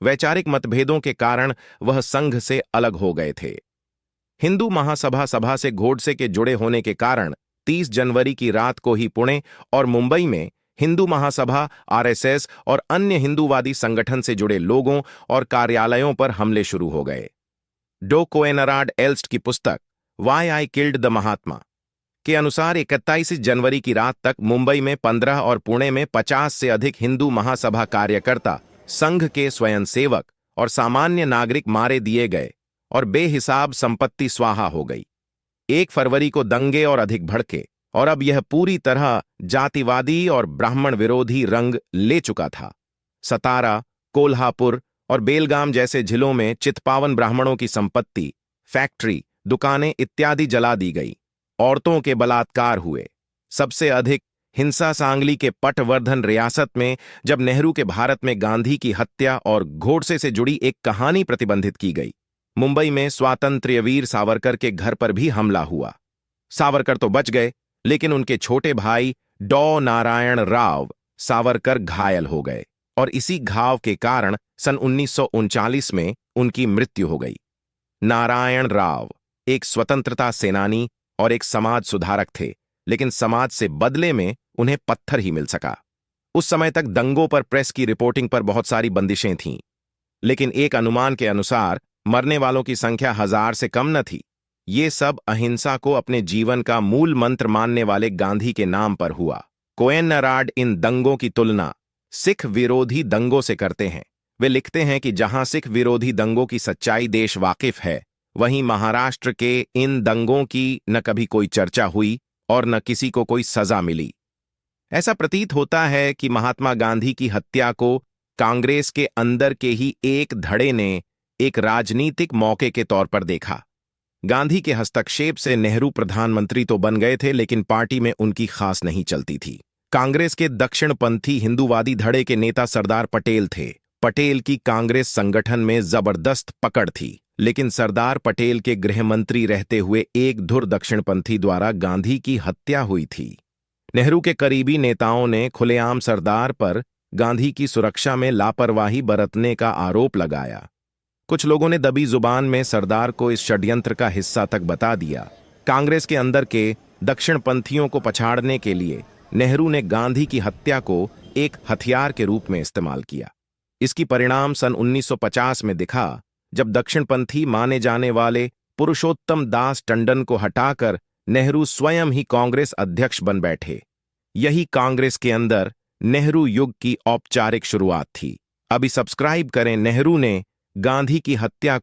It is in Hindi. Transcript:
वैचारिक मतभेदों के कारण वह संघ से अलग हो गए थे। हिंदू महासभा सभा से गोडसे के जुड़े होने के कारण 30 जनवरी की रात को ही पुणे और मुंबई में हिंदू महासभा, आरएसएस और अन्य हिंदूवादी संगठन से जुड़े लोगों और कार्यालयों पर हमले शुरू हो गए। डो कोएनराड एल्स्ट की पुस्तक वाई आई किल्ड द महात्मा के अनुसार 31 जनवरी की रात तक मुंबई में 15 और पुणे में 50 से अधिक हिंदू महासभा कार्यकर्ता, संघ के स्वयंसेवक और सामान्य नागरिक मारे दिए गए और बेहिसाब संपत्ति स्वाहा हो गई। 1 फरवरी को दंगे और अधिक भड़के और अब यह पूरी तरह जातिवादी और ब्राह्मण विरोधी रंग ले चुका था। सतारा, कोल्हापुर और बेलगाम जैसे जिलों में चित्पावन ब्राह्मणों की संपत्ति, फैक्ट्री, दुकानें इत्यादि जला दी गई। औरतों के बलात्कार हुए। सबसे अधिक हिंसा सांगली के पटवर्धन रियासत में, जब नेहरू के भारत में गांधी की हत्या और गोडसे से जुड़ी एक कहानी प्रतिबंधित की गई। मुंबई में स्वातंत्र्यवीर सावरकर के घर पर भी हमला हुआ। सावरकर तो बच गए, लेकिन उनके छोटे भाई डॉ नारायण राव सावरकर घायल हो गए और इसी घाव के कारण सन 1939 में उनकी मृत्यु हो गई। नारायण राव एक स्वतंत्रता सेनानी और एक समाज सुधारक थे, लेकिन समाज से बदले में उन्हें पत्थर ही मिल सका। उस समय तक दंगों पर प्रेस की रिपोर्टिंग पर बहुत सारी बंदिशें थीं, लेकिन एक अनुमान के अनुसार मरने वालों की संख्या 1000 से कम न थी। ये सब अहिंसा को अपने जीवन का मूल मंत्र मानने वाले गांधी के नाम पर हुआ। कोएनराड इन दंगों की तुलना सिख विरोधी दंगों से करते हैं। वे लिखते हैं कि जहां सिख विरोधी दंगों की सच्चाई देश वाकिफ है, वहीं महाराष्ट्र के इन दंगों की न कभी कोई चर्चा हुई और न किसी को कोई सजा मिली। ऐसा प्रतीत होता है कि महात्मा गांधी की हत्या को कांग्रेस के अंदर के ही एक धड़े ने एक राजनीतिक मौके के तौर पर देखा। गांधी के हस्तक्षेप से नेहरू प्रधानमंत्री तो बन गए थे, लेकिन पार्टी में उनकी खास नहीं चलती थी। कांग्रेस के दक्षिणपंथी हिंदूवादी धड़े के नेता सरदार पटेल थे। पटेल की कांग्रेस संगठन में जबरदस्त पकड़ थी, लेकिन सरदार पटेल के गृह मंत्री रहते हुए एक धुर दक्षिणपंथी द्वारा गांधी की हत्या हुई थी। नेहरू के करीबी नेताओं ने खुलेआम सरदार पर गांधी की सुरक्षा में लापरवाही बरतने का आरोप लगाया। कुछ लोगों ने दबी जुबान में सरदार को इस षड्यंत्र का हिस्सा तक बता दिया। कांग्रेस के अंदर के दक्षिणपंथियों को पछाड़ने के लिए नेहरू ने गांधी की हत्या को एक हथियार के रूप में इस्तेमाल किया। इसकी परिणाम सन 1950 में दिखा, जब दक्षिणपंथी माने जाने वाले पुरुषोत्तम दास टंडन को हटाकर नेहरू स्वयं ही कांग्रेस अध्यक्ष बन बैठे। यही कांग्रेस के अंदर नेहरू युग की औपचारिक शुरुआत थी। अभी सब्सक्राइब करें। नेहरू ने गांधी की हत्या